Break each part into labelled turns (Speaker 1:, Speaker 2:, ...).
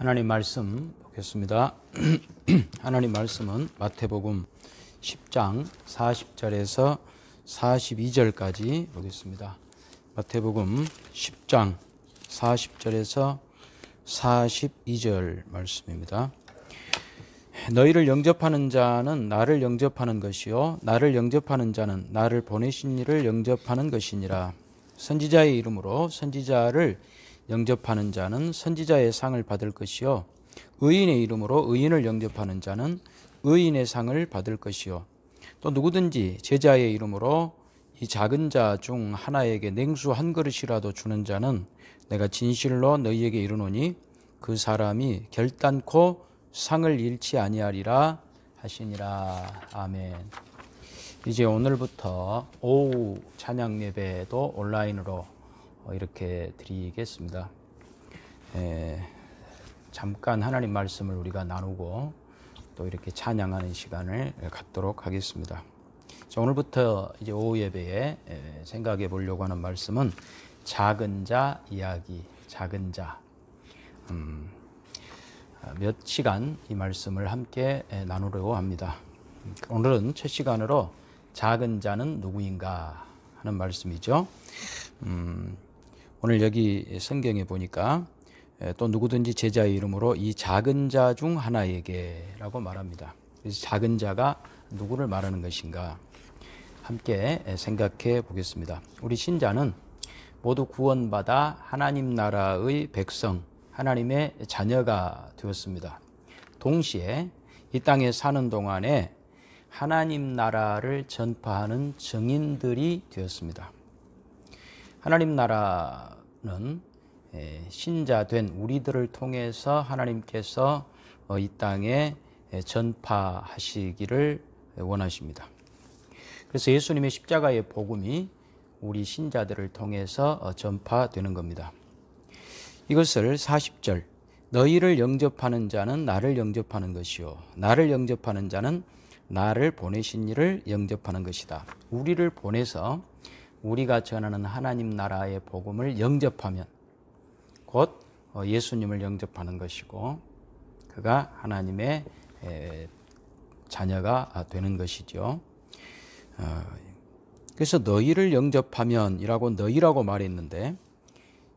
Speaker 1: 하나님 말씀 보겠습니다. 하나님 말씀은 마태복음 10장 40절에서 42절까지 보겠습니다. 마태복음 10장 40절에서 42절 말씀입니다. 너희를 영접하는 자는 나를 영접하는 것이요 나를 영접하는 자는 나를 보내신 이를 영접하는 것이니라. 선지자의 이름으로 선지자를 영접하는 자는 선지자의 상을 받을 것이요 의인의 이름으로 의인을 영접하는 자는 의인의 상을 받을 것이요 또 누구든지 제자의 이름으로 이 작은 자 중 하나에게 냉수 한 그릇이라도 주는 자는 내가 진실로 너희에게 이르노니 그 사람이 결단코 상을 잃지 아니하리라 하시니라. 아멘. 이제 오늘부터 오후 찬양 예배도 온라인으로 이렇게 드리겠습니다. 잠깐 하나님 말씀을 우리가 나누고 또 이렇게 찬양하는 시간을 갖도록 하겠습니다. 자, 오늘부터 이제 오후 예배에 생각해 보려고 하는 말씀은 작은 자 이야기, 작은 자. 몇 시간 이 말씀을 함께 나누려고 합니다. 오늘은 첫 시간으로 작은 자는 누구인가 하는 말씀이죠. 오늘 여기 성경에 보니까 또 누구든지 제자의 이름으로 이 작은 자 중 하나에게 라고 말합니다. 그래서 작은 자가 누구를 말하는 것인가 함께 생각해 보겠습니다. 우리 신자는 모두 구원받아 하나님 나라의 백성, 하나님의 자녀가 되었습니다. 동시에 이 땅에 사는 동안에 하나님 나라를 전파하는 증인들이 되었습니다. 하나님 나라는 신자된 우리들을 통해서 하나님께서 이 땅에 전파하시기를 원하십니다. 그래서 예수님의 십자가의 복음이 우리 신자들을 통해서 전파되는 겁니다. 이것을 40절 너희를 영접하는 자는 나를 영접하는 것이요 나를 영접하는 자는 나를 보내신 이를 영접하는 것이다. 우리를 보내서 우리가 전하는 하나님 나라의 복음을 영접하면 곧 예수님을 영접하는 것이고 그가 하나님의 자녀가 되는 것이죠. 그래서 너희를 영접하면 이라고 너희라고 말했는데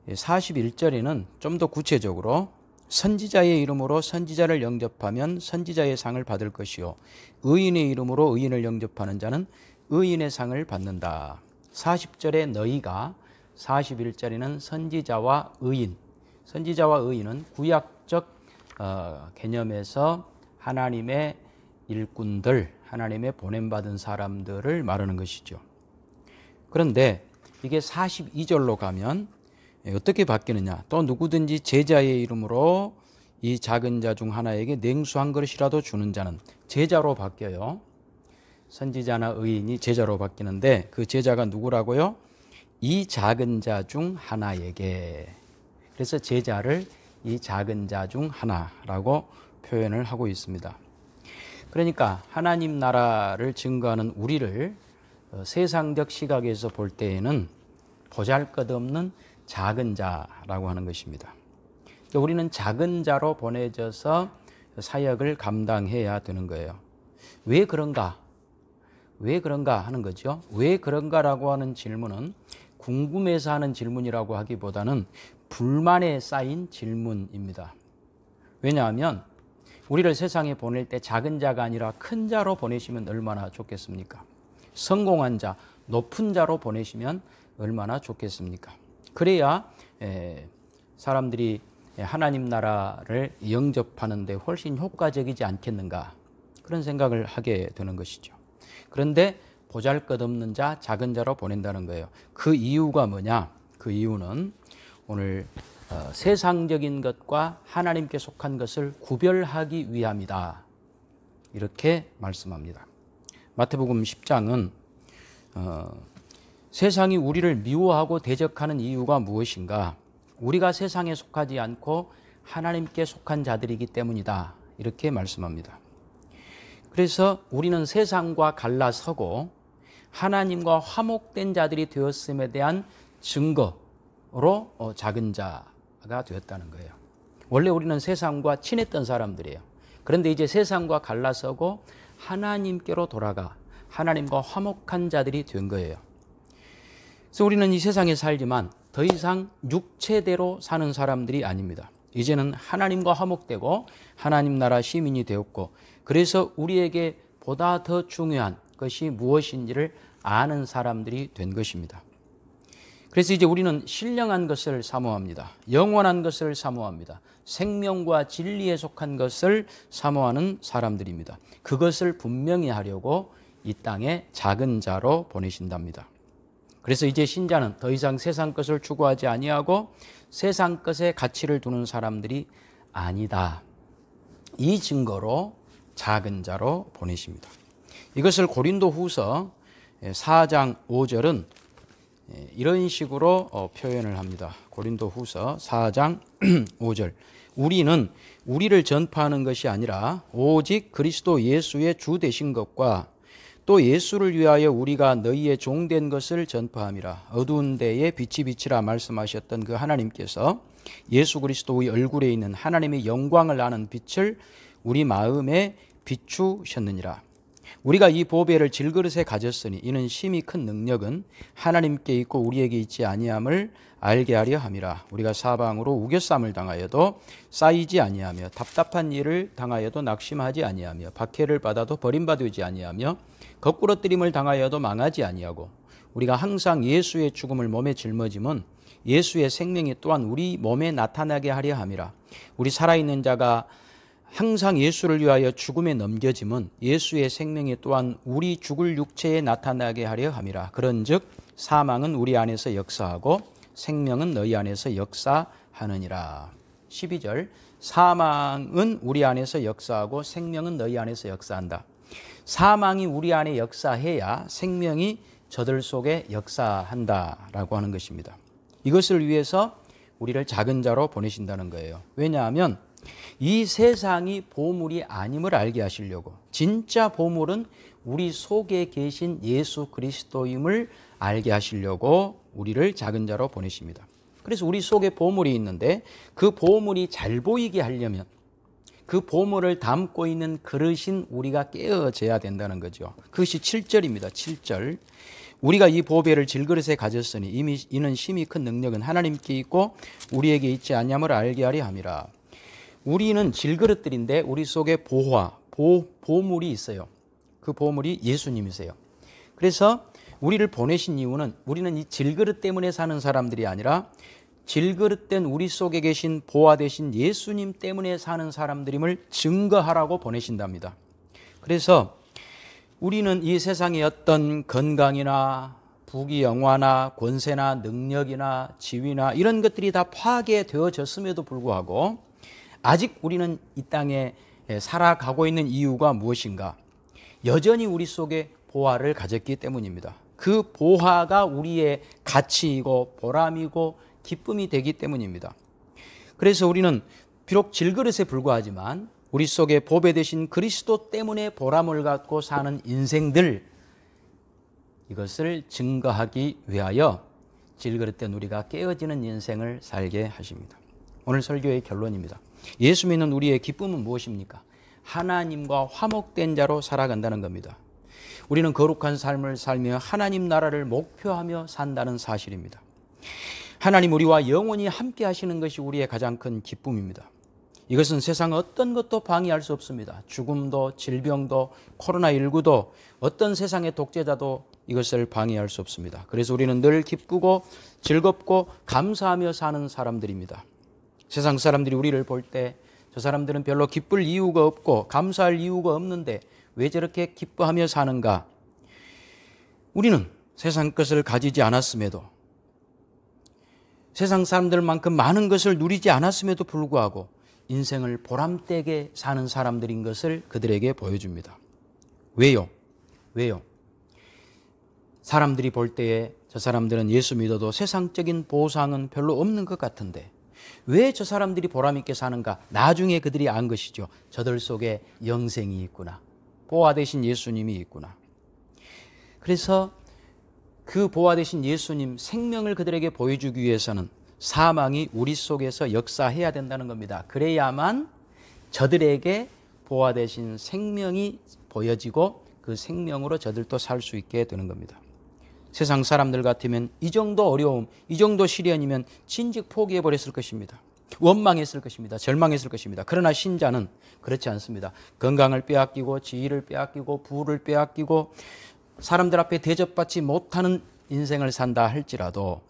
Speaker 1: 41절에는 좀 더 구체적으로 선지자의 이름으로 선지자를 영접하면 선지자의 상을 받을 것이요 의인의 이름으로 의인을 영접하는 자는 의인의 상을 받는다. 40절에 너희가 41절에는 선지자와 의인, 선지자와 의인은 구약적 개념에서 하나님의 일꾼들, 하나님의 보냄받은 사람들을 말하는 것이죠. 그런데 이게 42절로 가면 어떻게 바뀌느냐? 또 누구든지 제자의 이름으로 이 작은 자 중 하나에게 냉수 한 그릇이라도 주는 자는 제자로 바뀌어요. 선지자나 의인이 제자로 바뀌는데 그 제자가 누구라고요? 이 작은 자 중 하나에게. 그래서 제자를 이 작은 자 중 하나라고 표현을 하고 있습니다. 그러니까 하나님 나라를 증거하는 우리를 세상적 시각에서 볼 때에는 보잘것없는 작은 자라고 하는 것입니다. 우리는 작은 자로 보내져서 사역을 감당해야 되는 거예요. 왜 그런가? 왜 그런가 하는 거죠. 왜 그런가라고 하는 질문은 궁금해서 하는 질문이라고 하기보다는 불만에 쌓인 질문입니다. 왜냐하면 우리를 세상에 보낼 때 작은 자가 아니라 큰 자로 보내시면 얼마나 좋겠습니까? 성공한 자, 높은 자로 보내시면 얼마나 좋겠습니까? 그래야 사람들이 하나님 나라를 영접하는 데 훨씬 효과적이지 않겠는가 그런 생각을 하게 되는 것이죠. 그런데 보잘것없는 자, 작은 자로 보낸다는 거예요. 그 이유가 뭐냐? 그 이유는 오늘 세상적인 것과 하나님께 속한 것을 구별하기 위함이다. 이렇게 말씀합니다. 마태복음 10장은 세상이 우리를 미워하고 대적하는 이유가 무엇인가? 우리가 세상에 속하지 않고 하나님께 속한 자들이기 때문이다. 이렇게 말씀합니다. 그래서 우리는 세상과 갈라서고 하나님과 화목된 자들이 되었음에 대한 증거로 작은 자가 되었다는 거예요. 원래 우리는 세상과 친했던 사람들이에요. 그런데 이제 세상과 갈라서고 하나님께로 돌아가 하나님과 화목한 자들이 된 거예요. 그래서 우리는 이 세상에 살지만 더 이상 육체대로 사는 사람들이 아닙니다. 이제는 하나님과 화목되고 하나님 나라 시민이 되었고, 그래서 우리에게 보다 더 중요한 것이 무엇인지를 아는 사람들이 된 것입니다. 그래서 이제 우리는 신령한 것을 사모합니다. 영원한 것을 사모합니다. 생명과 진리에 속한 것을 사모하는 사람들입니다. 그것을 분명히 하려고 이 땅에 작은 자로 보내신답니다. 그래서 이제 신자는 더 이상 세상 것을 추구하지 아니하고 세상 것에 가치를 두는 사람들이 아니다. 이 증거로 작은 자로 보내십니다. 이것을 고린도후서 4장 5절은 이런 식으로 표현을 합니다. 고린도후서 4장 5절. 우리는 우리를 전파하는 것이 아니라 오직 그리스도 예수의 주 되신 것과 또 예수를 위하여 우리가 너희의 종된 것을 전파함이라. 어두운 데에 빛이 비치라 말씀하셨던 그 하나님께서 예수 그리스도의 얼굴에 있는 하나님의 영광을 아는 빛을 우리 마음에 비추셨느니라. 우리가 이 보배를 질그릇에 가졌으니 이는 심히 큰 능력은 하나님께 있고 우리에게 있지 아니함을 알게 하려 함이라. 우리가 사방으로 우겨쌈을 당하여도 쌓이지 아니하며 답답한 일을 당하여도 낙심하지 아니하며 박해를 받아도 버림받지 아니하며 거꾸러뜨림을 당하여도 망하지 아니하고 우리가 항상 예수의 죽음을 몸에 짊어짐은 예수의 생명이 또한 우리 몸에 나타나게 하려 함이라. 우리 살아있는 자가 항상 예수를 위하여 죽음에 넘겨짐은 예수의 생명이 또한 우리 죽을 육체에 나타나게 하려 함이라. 그런즉 사망은 우리 안에서 역사하고 생명은 너희 안에서 역사하느니라. 12절. 사망은 우리 안에서 역사하고 생명은 너희 안에서 역사한다. 사망이 우리 안에 역사해야 생명이 저들 속에 역사한다라고 하는 것입니다. 이것을 위해서 우리를 작은 자로 보내신다는 거예요. 왜냐하면 이 세상이 보물이 아님을 알게 하시려고, 진짜 보물은 우리 속에 계신 예수 그리스도임을 알게 하시려고 우리를 작은 자로 보내십니다. 그래서 우리 속에 보물이 있는데 그 보물이 잘 보이게 하려면 그 보물을 담고 있는 그릇인 우리가 깨어져야 된다는 거죠. 그것이 7절입니다. 7절. 우리가 이 보배를 질그릇에 가졌으니 이는 심히 큰 능력은 하나님께 있고 우리에게 있지 않냐을 알게 하려 함이라. 우리는 질그릇들인데 우리 속에 보물이 있어요. 그 보물이 예수님이세요. 그래서 우리를 보내신 이유는 우리는 이 질그릇 때문에 사는 사람들이 아니라 질그릇된 우리 속에 계신 보화 되신 예수님 때문에 사는 사람들임을 증거하라고 보내신답니다. 그래서 우리는 이 세상의 어떤 건강이나 부귀영화나 권세나 능력이나 지위나 이런 것들이 다 파괴되어졌음에도 불구하고 아직 우리는 이 땅에 살아가고 있는 이유가 무엇인가? 여전히 우리 속에 보화를 가졌기 때문입니다. 그 보화가 우리의 가치이고 보람이고 기쁨이 되기 때문입니다. 그래서 우리는 비록 질그릇에 불과하지만 우리 속에 보배 되신 그리스도 때문에 보람을 갖고 사는 인생들, 이것을 증거하기 위하여 질그릇된 우리가 깨어지는 인생을 살게 하십니다. 오늘 설교의 결론입니다. 예수 믿는 우리의 기쁨은 무엇입니까? 하나님과 화목된 자로 살아간다는 겁니다. 우리는 거룩한 삶을 살며 하나님 나라를 목표하며 산다는 사실입니다. 하나님 우리와 영원히 함께 하시는 것이 우리의 가장 큰 기쁨입니다. 이것은 세상 어떤 것도 방해할 수 없습니다. 죽음도 질병도 코로나19도 어떤 세상의 독재자도 이것을 방해할 수 없습니다. 그래서 우리는 늘 기쁘고 즐겁고 감사하며 사는 사람들입니다. 세상 사람들이 우리를 볼 때 저 사람들은 별로 기쁠 이유가 없고 감사할 이유가 없는데 왜 저렇게 기뻐하며 사는가? 우리는 세상 것을 가지지 않았음에도 세상 사람들만큼 많은 것을 누리지 않았음에도 불구하고 인생을 보람되게 사는 사람들인 것을 그들에게 보여줍니다. 왜요? 사람들이 볼 때에 저 사람들은 예수 믿어도 세상적인 보상은 별로 없는 것 같은데 왜 저 사람들이 보람있게 사는가? 나중에 그들이 안 것이죠. 저들 속에 영생이 있구나. 보화 되신 예수님이 있구나. 그래서 그 보화 되신 예수님 생명을 그들에게 보여주기 위해서는 사망이 우리 속에서 역사해야 된다는 겁니다. 그래야만 저들에게 보화 되신 생명이 보여지고 그 생명으로 저들도 살 수 있게 되는 겁니다. 세상 사람들 같으면 이 정도 어려움, 이 정도 시련이면 진즉 포기해버렸을 것입니다. 원망했을 것입니다. 절망했을 것입니다. 그러나 신자는 그렇지 않습니다. 건강을 빼앗기고 지위를 빼앗기고 부를 빼앗기고 사람들 앞에 대접받지 못하는 인생을 산다 할지라도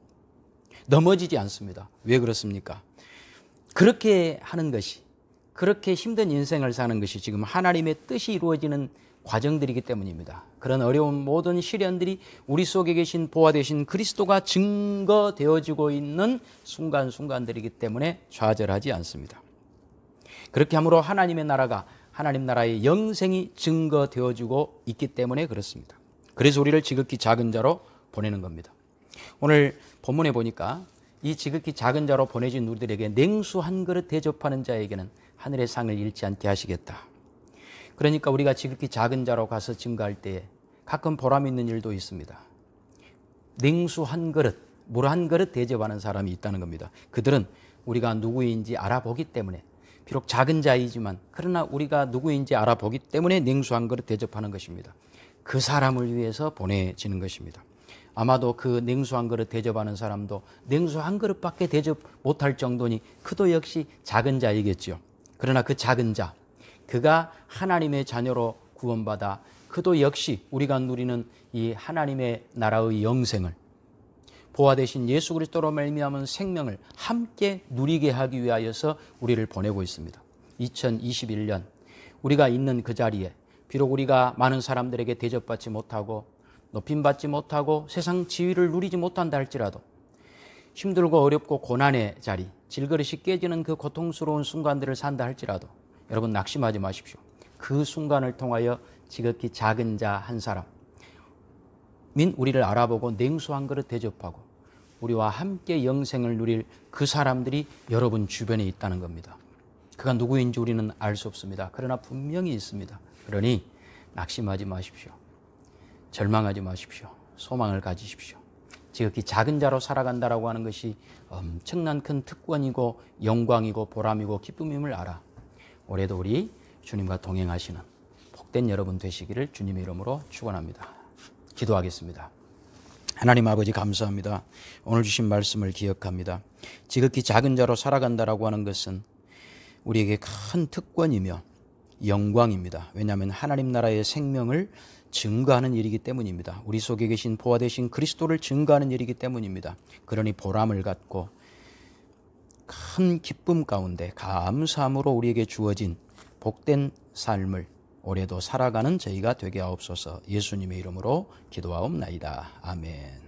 Speaker 1: 넘어지지 않습니다. 왜 그렇습니까? 그렇게 하는 것이, 그렇게 힘든 인생을 사는 것이 지금 하나님의 뜻이 이루어지는 과정들이기 때문입니다. 그런 어려운 모든 시련들이 우리 속에 계신 보화 되신 그리스도가 증거되어지고 있는 순간순간들이기 때문에 좌절하지 않습니다. 그렇게 함으로 하나님의 나라가, 하나님 나라의 영생이 증거되어지고 있기 때문에 그렇습니다. 그래서 우리를 지극히 작은 자로 보내는 겁니다. 오늘 본문에 보니까 이 지극히 작은 자로 보내진 우리들에게 냉수 한 그릇 대접하는 자에게는 하늘의 상을 잃지 않게 하시겠다. 그러니까 우리가 지극히 작은 자로 가서 증거할 때에 가끔 보람 있는 일도 있습니다. 냉수 한 그릇, 물 한 그릇 대접하는 사람이 있다는 겁니다. 그들은 우리가 누구인지 알아보기 때문에, 비록 작은 자이지만 그러나 우리가 누구인지 알아보기 때문에 냉수 한 그릇 대접하는 것입니다. 그 사람을 위해서 보내지는 것입니다. 아마도 그 냉수 한 그릇 대접하는 사람도 냉수 한 그릇밖에 대접 못할 정도니 그도 역시 작은 자이겠죠. 그러나 그 작은 자, 그가 하나님의 자녀로 구원받아 그도 역시 우리가 누리는 이 하나님의 나라의 영생을, 보화 되신 예수 그리스도로 말미암은 생명을 함께 누리게 하기 위하여서 우리를 보내고 있습니다. 2021년 우리가 있는 그 자리에 비록 우리가 많은 사람들에게 대접받지 못하고 높임받지 못하고 세상 지위를 누리지 못한다 할지라도 힘들고 어렵고 고난의 자리, 질그릇이 깨지는 그 고통스러운 순간들을 산다 할지라도 여러분 낙심하지 마십시오. 그 순간을 통하여 지극히 작은 자 한 사람 민 우리를 알아보고 냉수 한 그릇 대접하고 우리와 함께 영생을 누릴 그 사람들이 여러분 주변에 있다는 겁니다. 그가 누구인지 우리는 알 수 없습니다. 그러나 분명히 있습니다. 그러니 낙심하지 마십시오. 절망하지 마십시오. 소망을 가지십시오. 지극히 작은 자로 살아간다라고 하는 것이 엄청난 큰 특권이고 영광이고 보람이고 기쁨임을 알아. 올해도 우리 주님과 동행하시는 복된 여러분 되시기를 주님의 이름으로 축원합니다. 기도하겠습니다. 하나님 아버지 감사합니다. 오늘 주신 말씀을 기억합니다. 지극히 작은 자로 살아간다라고 하는 것은 우리에게 큰 특권이며 영광입니다. 왜냐하면 하나님 나라의 생명을 증거하는 일이기 때문입니다. 우리 속에 계신 보화 되신 그리스도를 증거하는 일이기 때문입니다. 그러니 보람을 갖고 큰 기쁨 가운데 감사함으로 우리에게 주어진 복된 삶을 올해도 살아가는 저희가 되게 하옵소서. 예수님의 이름으로 기도하옵나이다. 아멘.